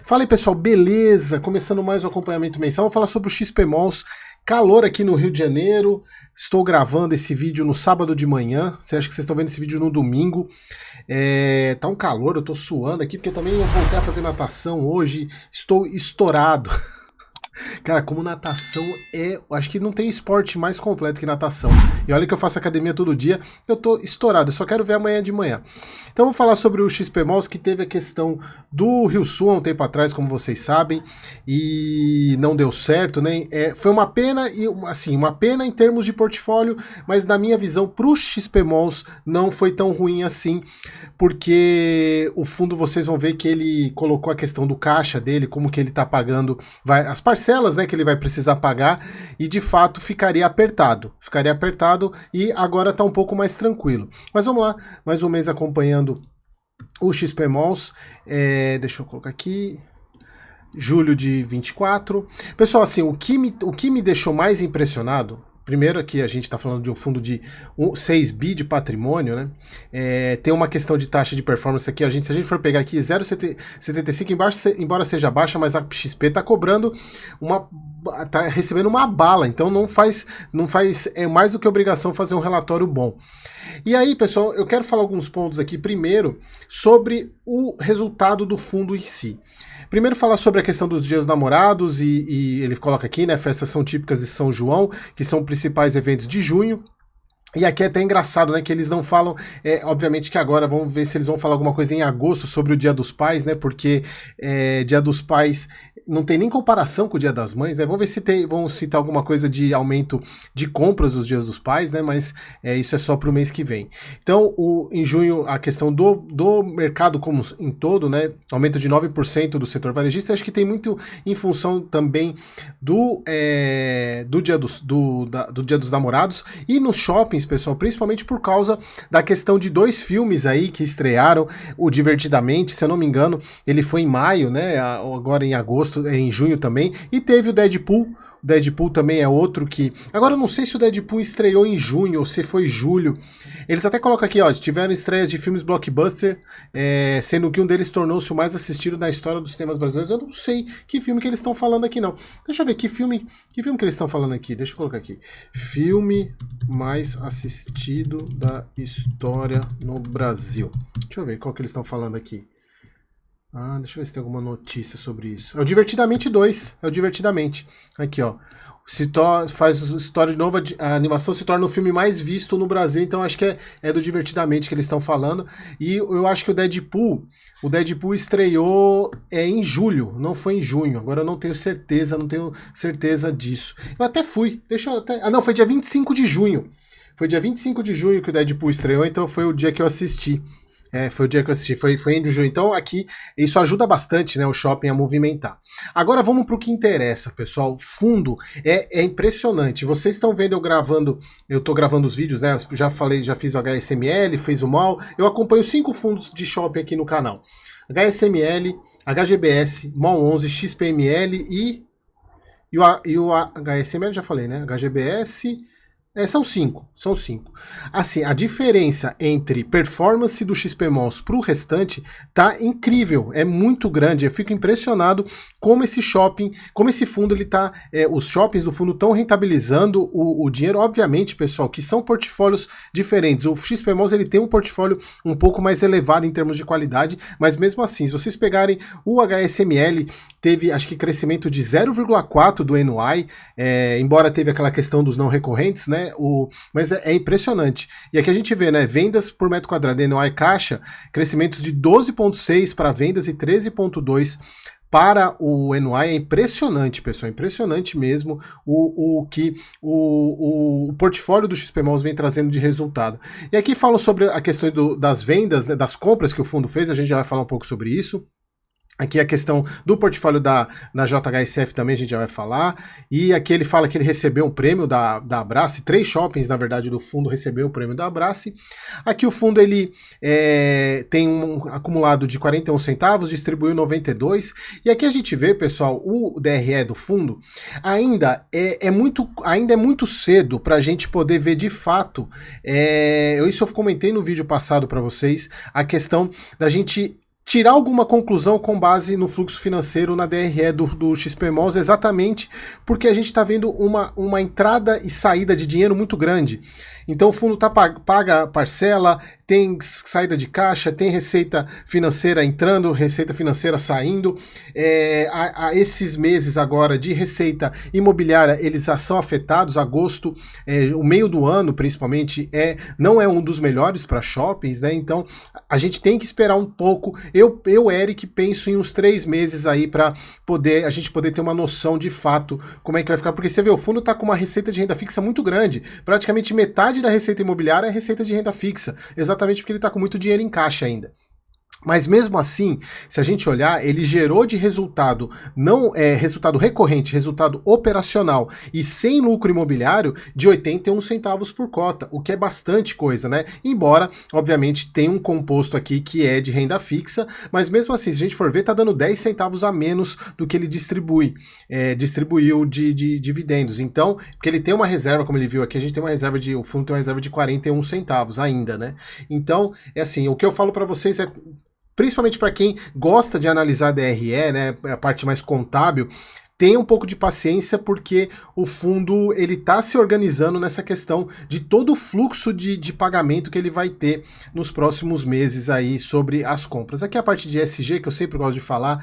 Fala aí, pessoal, beleza? Começando mais um acompanhamento mensal, vamos falar sobre o XPMOLs. Calor aqui no Rio de Janeiro. Estou gravando esse vídeo no sábado de manhã. Você acha que vocês estão vendo esse vídeo no domingo? Tá um calor, eu tô suando aqui, porque também eu voltei a fazer natação hoje. Estou estourado. Cara, como natação acho que não tem esporte mais completo que natação. E olha que eu faço academia todo dia, eu tô estourado, eu só quero ver amanhã de manhã. Então vou falar sobre o XPMOLs, que teve a questão do Rio Sul há um tempo atrás, como vocês sabem, e não deu certo, né? Foi uma pena, e assim, uma pena em termos de portfólio, mas na minha visão, pro XPMOLs não foi tão ruim assim, porque o fundo vocês vão ver que ele colocou a questão do caixa dele, como que ele tá pagando, as parcelas, né, que ele vai precisar pagar, e de fato ficaria apertado e agora tá um pouco mais tranquilo. Mas vamos lá, mais um mês acompanhando o XPMOLs, deixa eu colocar aqui, julho de 24. Pessoal, assim, o que me deixou mais impressionado, primeiro aqui a gente está falando de um fundo de 6 bi de patrimônio, né? Tem uma questão de taxa de performance aqui, se a gente for pegar aqui 0,75, embora seja baixa, mas a XP está cobrando tá recebendo uma bala, então não faz mais do que obrigação fazer um relatório bom. E aí, pessoal, eu quero falar alguns pontos aqui, primeiro, sobre o resultado do fundo em si. Primeiro falar sobre a questão dos Dias dos Namorados, e ele coloca aqui, né, festas são típicas de São João, que são principais eventos de junho. E aqui é até engraçado, né, que eles não falam, obviamente que agora vamos ver se eles vão falar alguma coisa em agosto sobre o Dia dos Pais, né, porque Dia dos Pais não tem nem comparação com o Dia das Mães, né, vamos ver se vão citar alguma coisa de aumento de compras dos Dias dos Pais, né, mas isso é só para o mês que vem. Então, em junho, a questão do mercado como em todo, né, aumento de 9% do setor varejista, acho que tem muito em função também do Dia dos Namorados, e nos shoppings, pessoal, principalmente por causa da questão de 2 filmes aí que estrearam, o Divertidamente, se eu não me engano, ele foi em maio, né, agora em agosto, em junho também, e teve o Deadpool. O Deadpool também é outro que... Agora eu não sei se o Deadpool estreou em junho ou se foi julho. Eles até colocam aqui, ó, tiveram estreias de filmes blockbuster, sendo que um deles tornou-se o mais assistido na história dos cinemas brasileiros. Eu não sei que filme que eles estão falando aqui, não. Deixa eu ver que filme que eles estão falando aqui. Deixa eu colocar aqui. Filme mais assistido da história no Brasil. Deixa eu ver qual que eles estão falando aqui. Deixa eu ver se tem alguma notícia sobre isso. É o Divertidamente 2. É o Divertidamente. Aqui, ó. Faz história de novo, a animação se torna o filme mais visto no Brasil, então acho que é do Divertidamente que eles estão falando. E eu acho que o Deadpool estreou em julho, não foi em junho. Agora eu não tenho certeza disso. Eu até fui, não, foi dia 25 de junho. Foi dia 25 de junho que o Deadpool estreou, então foi o dia que eu assisti. Foi o dia que eu assisti, foi em junho. Então aqui, isso ajuda bastante, né, o shopping a movimentar. Agora vamos para o que interessa, pessoal. Fundo é impressionante. Vocês estão vendo eu tô gravando os vídeos, né, já fiz o HSML, fez o MOL. Eu acompanho 5 fundos de shopping aqui no canal. HSML, HGBS, MOL 11, XPML e o HSML já falei, né, HGBS... São 5. Assim, a diferença entre performance do XPMOLs para o restante tá incrível, é muito grande. Eu fico impressionado como esse fundo, ele tá, os shoppings do fundo estão rentabilizando o dinheiro. Obviamente, pessoal, que são portfólios diferentes. O XPMOLs, ele tem um portfólio um pouco mais elevado em termos de qualidade, mas mesmo assim, se vocês pegarem o HSML, teve, acho que, crescimento de 0,4 do NOI, embora teve aquela questão dos não recorrentes, né? Mas é impressionante. E aqui a gente vê, né? Vendas por metro quadrado, NOI caixa, crescimentos de 12,6 para vendas e 13,2 para o NOI. É impressionante, pessoal, impressionante mesmo o que o portfólio do XPMOLs vem trazendo de resultado. E aqui falam sobre a questão das vendas, né, das compras que o fundo fez, a gente já vai falar um pouco sobre isso. Aqui a questão do portfólio da JHSF também a gente já vai falar. E aqui ele fala que ele recebeu um prêmio da Abrace. 3 shoppings, na verdade, do fundo recebeu o prêmio da Abrace. Aqui o fundo ele tem um acumulado de 41 centavos, distribuiu 92. E aqui a gente vê, pessoal, o DRE do fundo ainda é muito cedo para a gente poder ver de fato. Isso eu comentei no vídeo passado para vocês, a questão da gente tirar alguma conclusão com base no fluxo financeiro na DRE do XPMOLs, exatamente porque a gente está vendo uma entrada e saída de dinheiro muito grande. Então o fundo paga parcela, tem saída de caixa, tem receita financeira entrando, receita financeira saindo. Esses meses agora de receita imobiliária, eles já são afetados. Agosto, o meio do ano principalmente, não é um dos melhores para shoppings, né? Então a gente tem que esperar um pouco. Eu, Eric, penso em uns 3 meses aí para a gente poder ter uma noção de fato como é que vai ficar, porque você vê, o fundo está com uma receita de renda fixa muito grande, praticamente metade da receita imobiliária é receita de renda fixa, exatamente porque ele está com muito dinheiro em caixa ainda. Mas mesmo assim, se a gente olhar, ele gerou de resultado, não resultado recorrente, resultado operacional e sem lucro imobiliário de 81 centavos por cota, o que é bastante coisa, né? Embora, obviamente, tem um composto aqui que é de renda fixa, mas mesmo assim, se a gente for ver, tá dando 10 centavos a menos do que ele distribuiu de dividendos. Então, porque ele tem uma reserva, como ele viu aqui, o fundo tem uma reserva de 41 centavos ainda, né? Então, assim, o que eu falo para vocês é, principalmente para quem gosta de analisar DRE, né, a parte mais contábil, tenha um pouco de paciência, porque o fundo ele está se organizando nessa questão de todo o fluxo de pagamento que ele vai ter nos próximos meses aí sobre as compras. Aqui a parte de ESG, que eu sempre gosto de falar,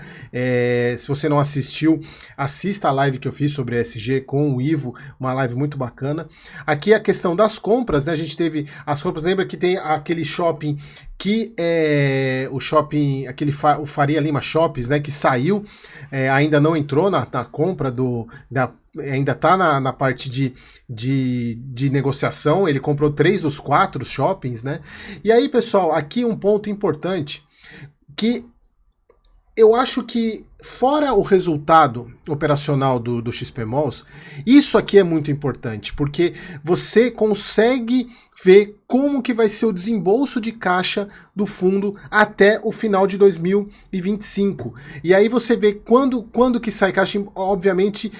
se você não assistiu, assista a live que eu fiz sobre ESG com o Ivo, uma live muito bacana. Aqui a questão das compras, né, a gente teve as compras, lembra que tem aquele shopping que é o shopping, o Faria Lima Shoppings, né, que saiu, ainda não entrou na compra ainda está na parte de negociação. Ele comprou 3 dos 4 shoppings, né? E aí, pessoal, aqui um ponto importante, que eu acho que, fora o resultado operacional do XPMOLs, isso aqui é muito importante, porque você consegue ver como que vai ser o desembolso de caixa do fundo até o final de 2025. E aí você vê quando que sai caixa. Obviamente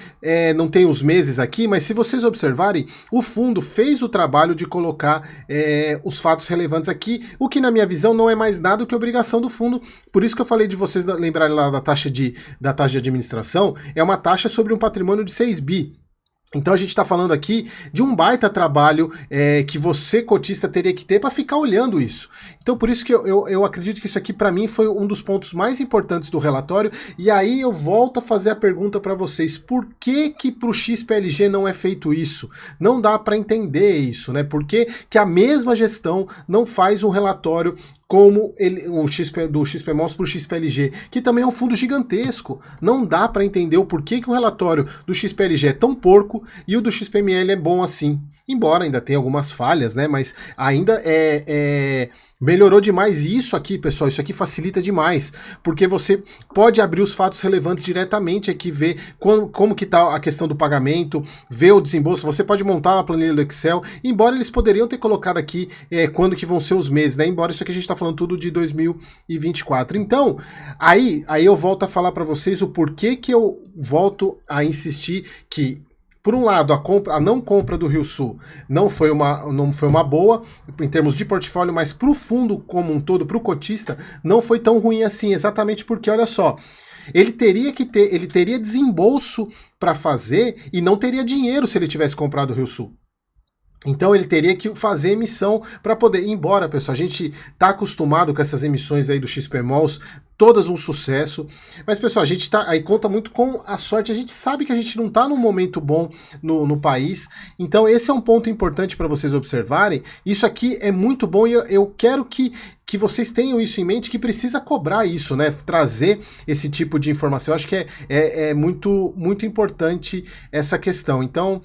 não tem os meses aqui, mas se vocês observarem, o fundo fez o trabalho de colocar os fatos relevantes aqui, o que na minha visão não é mais nada do que obrigação do fundo. Por isso que eu falei de vocês lembrarem lá da taxa de administração, é uma taxa sobre um patrimônio de 6 bi. Então a gente está falando aqui de um baita trabalho que você, cotista, teria que ter para ficar olhando isso. Então por isso que eu acredito que isso aqui para mim foi um dos pontos mais importantes do relatório. E aí eu volto a fazer a pergunta para vocês: por que para o XPLG não é feito isso? Não dá para entender isso, né? Por que a mesma gestão não faz um relatório como do XPMOLs para o XPLG, que também é um fundo gigantesco? Não dá para entender o porquê que o relatório do XPLG é tão porco e o do XPML é bom assim. Embora ainda tenha algumas falhas, né? Mas ainda melhorou demais. E isso aqui, pessoal, isso aqui facilita demais, porque você pode abrir os fatos relevantes diretamente aqui, ver como que tá a questão do pagamento, ver o desembolso. Você pode montar uma planilha do Excel, embora eles poderiam ter colocado aqui quando que vão ser os meses, né? Embora isso aqui a gente tá falando tudo de 2024. Então, aí eu volto a falar para vocês o porquê que eu volto a insistir que, por um lado, a não compra do RioSul não foi uma boa em termos de portfólio, mas para o fundo como um todo, para o cotista, não foi tão ruim assim, exatamente porque, olha só, ele teria desembolso para fazer e não teria dinheiro se ele tivesse comprado o RioSul. Então ele teria que fazer emissão para poder ir embora, pessoal. A gente tá acostumado com essas emissões aí do XPMOLs, todas um sucesso. Mas, pessoal, a gente aí conta muito com a sorte. A gente sabe que a gente não tá num momento bom no país. Então esse é um ponto importante para vocês observarem. Isso aqui é muito bom e eu quero que vocês tenham isso em mente, que precisa cobrar isso, né? Trazer esse tipo de informação. Eu acho que é muito, muito importante essa questão. Então,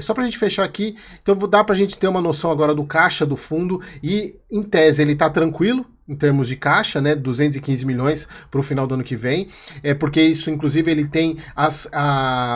só para a gente fechar aqui, então dá para a gente ter uma noção agora do caixa do fundo e, em tese, ele está tranquilo em termos de caixa, né, 215 milhões para o final do ano que vem, porque isso, inclusive, ele tem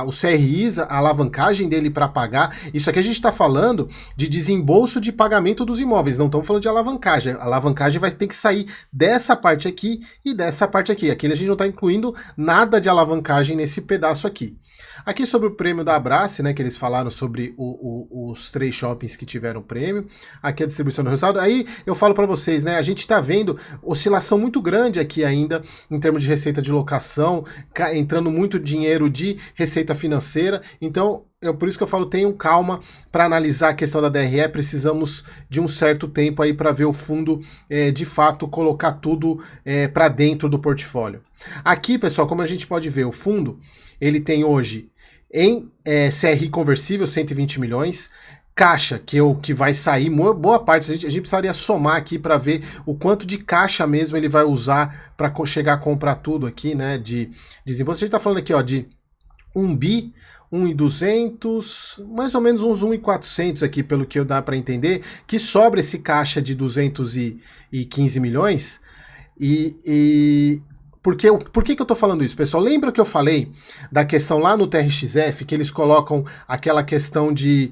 os CRIs, a alavancagem dele para pagar. Isso aqui a gente está falando de desembolso de pagamento dos imóveis, não estamos falando de alavancagem. A alavancagem vai ter que sair dessa parte aqui e dessa parte aqui. Aqui a gente não está incluindo nada de alavancagem nesse pedaço aqui. Aqui sobre o prêmio da Abrace, né, que eles falaram sobre os 3 shoppings que tiveram prêmio. Aqui a distribuição do resultado. Aí eu falo para vocês, né, a gente está vendo vendo oscilação muito grande aqui ainda em termos de receita de locação, entrando muito dinheiro de receita financeira. Então, por isso que eu falo, tenham calma para analisar a questão da DRE, precisamos de um certo tempo aí para ver o fundo de fato colocar tudo para dentro do portfólio. Aqui, pessoal, como a gente pode ver, o fundo ele tem hoje em CRI conversível 120 milhões, caixa, que vai sair, boa parte, a gente precisaria somar aqui para ver o quanto de caixa mesmo ele vai usar para chegar a comprar tudo aqui, né, de desembolso. A gente tá falando aqui, ó, de 1 bi, 1.200, mais ou menos uns 1.400 aqui, pelo que eu dá para entender, que sobra esse caixa de 215 milhões, Por que eu tô falando isso, pessoal? Lembra que eu falei da questão lá no TRXF, que eles colocam aquela questão de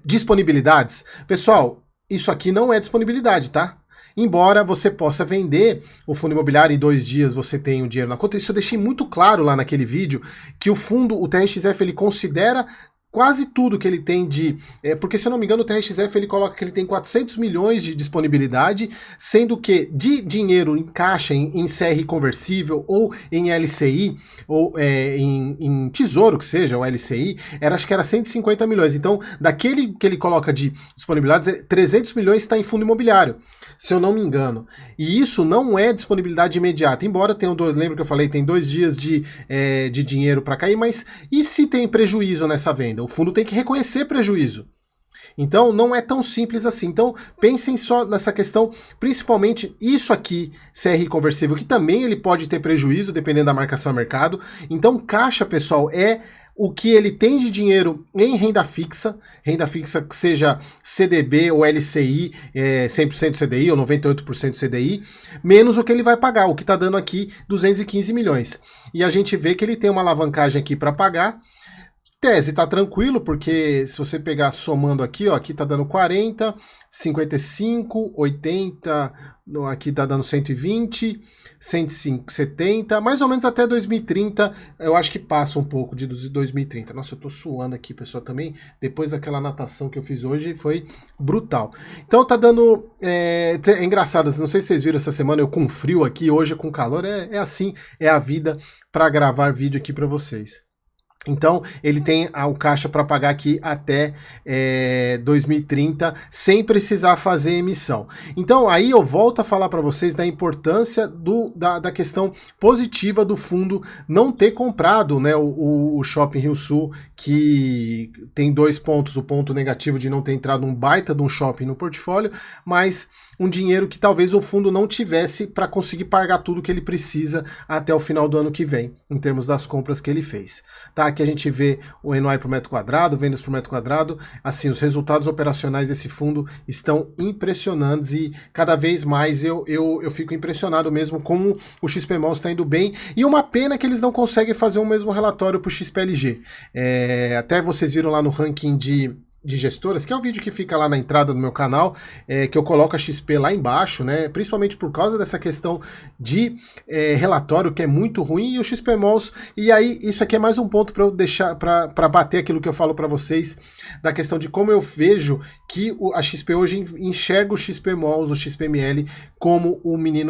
disponibilidades? Pessoal, isso aqui não é disponibilidade, tá? Embora você possa vender o fundo imobiliário em 2 dias, você tem o dinheiro na conta. Isso eu deixei muito claro lá naquele vídeo, que o fundo, o TRXF, ele considera quase tudo que ele tem de... porque, se eu não me engano, o TRXF ele coloca que ele tem 400 milhões de disponibilidade, sendo que de dinheiro em caixa, em CRI conversível, ou em LCI, ou em tesouro, que seja, o LCI, acho que era 150 milhões. Então, daquele que ele coloca de disponibilidades, 300 milhões está em fundo imobiliário, se eu não me engano. E isso não é disponibilidade imediata, embora tenha lembra que eu falei, tem 2 dias de dinheiro para cair, mas e se tem prejuízo nessa venda? O fundo tem que reconhecer prejuízo. Então, não é tão simples assim. Então, pensem só nessa questão, principalmente isso aqui, CRI conversível, que também ele pode ter prejuízo, dependendo da marcação a mercado. Então, caixa, pessoal, é o que ele tem de dinheiro em renda fixa que seja CDB ou LCI, 100% CDI ou 98% CDI, menos o que ele vai pagar, o que está dando aqui 215 milhões. E a gente vê que ele tem uma alavancagem aqui para pagar. Tese tá tranquilo, porque se você pegar somando aqui, ó, aqui tá dando 40, 55, 80, aqui tá dando 120, 105, 70, mais ou menos até 2030, eu acho que passa um pouco de 2030. Nossa, eu tô suando aqui, pessoal, também, depois daquela natação que eu fiz hoje, foi brutal. Então tá dando, é engraçado, não sei se vocês viram essa semana, eu com frio aqui, hoje com calor, é assim, é a vida para gravar vídeo aqui para vocês. Então, ele tem o caixa para pagar aqui até 2030, sem precisar fazer emissão. Então, aí eu volto a falar para vocês da importância da questão positiva do fundo não ter comprado, né, o Shopping Rio Sul, que tem 2 pontos, o ponto negativo de não ter entrado um baita de um shopping no portfólio, mas um dinheiro que talvez o fundo não tivesse para conseguir pagar tudo que ele precisa até o final do ano que vem, em termos das compras que ele fez. Tá? Aqui a gente vê o NOI por metro quadrado, vendas por metro quadrado, assim, os resultados operacionais desse fundo estão impressionantes e cada vez mais eu fico impressionado mesmo como o XPMOL está indo bem, e uma pena que eles não conseguem fazer o mesmo relatório para o XPLG. Até vocês viram lá no ranking de gestoras, que é o vídeo que fica lá na entrada do meu canal, que eu coloco a XP lá embaixo, né, principalmente por causa dessa questão de relatório que é muito ruim, e o XPMOLs, e aí isso aqui é mais um ponto para eu deixar, para bater aquilo que eu falo para vocês, da questão de como eu vejo que a XP hoje enxerga o XPMOLs, o XPML, como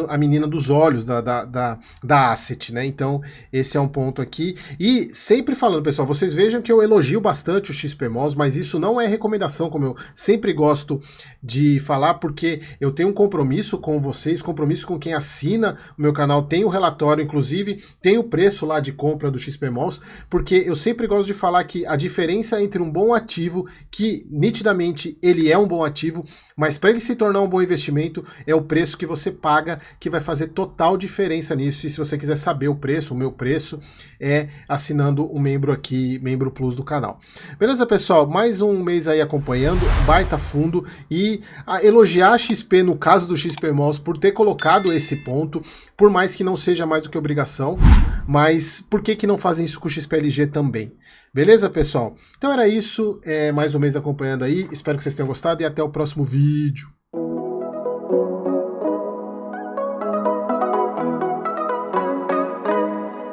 a menina dos olhos da asset, né, então esse é um ponto aqui, e sempre falando, pessoal, vocês vejam que eu elogio bastante o XPMOLs, mas isso não é recomendação, como eu sempre gosto de falar, porque eu tenho um compromisso com vocês, compromisso com quem assina o meu canal, tem o relatório, inclusive tem o preço lá de compra do XPMOLs, porque eu sempre gosto de falar que a diferença entre um bom ativo, que nitidamente ele é um bom ativo, mas para ele se tornar um bom investimento, é o preço que você paga, que vai fazer total diferença nisso, e se você quiser saber o preço, o meu preço, é assinando o membro aqui, membro plus do canal. Beleza, pessoal? Mais um mês aí acompanhando, baita fundo, e elogiar a XP, no caso do XPMOLs, por ter colocado esse ponto, por mais que não seja mais do que obrigação, mas por que não fazem isso com o XPLG também? Beleza, pessoal? Então era isso, mais um mês acompanhando aí, espero que vocês tenham gostado e até o próximo vídeo.